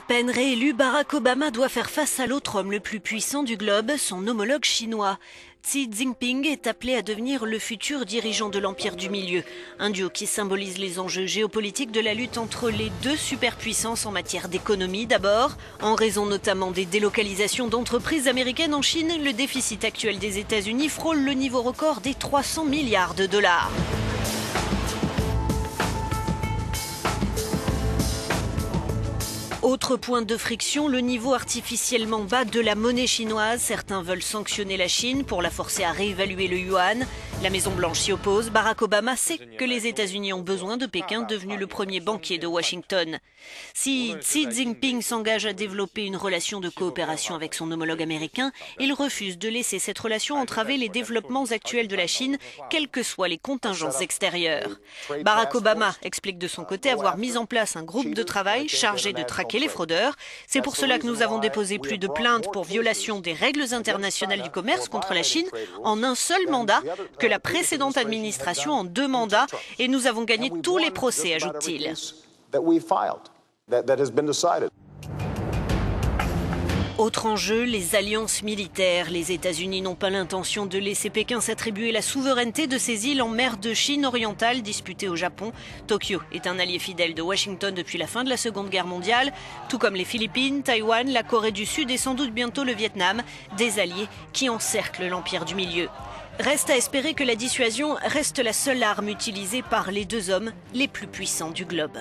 peine réélu, Barack Obama doit faire face à l'autre homme le plus puissant du globe, son homologue chinois. Xi Jinping est appelé à devenir le futur dirigeant de l'Empire du Milieu, un duo qui symbolise les enjeux géopolitiques de la lutte entre les deux superpuissances en matière d'économie d'abord. En raison notamment des délocalisations d'entreprises américaines en Chine, le déficit actuel des États-Unis frôle le niveau record des 300 milliards de dollars. Autre point de friction, le niveau artificiellement bas de la monnaie chinoise. Certains veulent sanctionner la Chine pour la forcer à réévaluer le yuan. La Maison-Blanche s'y oppose. Barack Obama sait que les États-Unis ont besoin de Pékin, devenu le premier banquier de Washington. Si Xi Jinping s'engage à développer une relation de coopération avec son homologue américain, il refuse de laisser cette relation entraver les développements actuels de la Chine, quelles que soient les contingences extérieures. Barack Obama explique de son côté avoir mis en place un groupe de travail chargé de traquer les fraudeurs. C'est pour cela que nous avons déposé plus de plaintes pour violation des règles internationales du commerce contre la Chine en un seul mandat que la précédente administration en 2 mandats, et nous avons gagné tous les procès, ajoute-t-il. Autre enjeu, les alliances militaires. Les États-Unis n'ont pas l'intention de laisser Pékin s'attribuer la souveraineté de ces îles en mer de Chine orientale disputées au Japon. Tokyo est un allié fidèle de Washington depuis la fin de la Seconde Guerre mondiale, tout comme les Philippines, Taïwan, la Corée du Sud et sans doute bientôt le Vietnam, des alliés qui encerclent l'Empire du Milieu. Reste à espérer que la dissuasion reste la seule arme utilisée par les deux hommes les plus puissants du globe.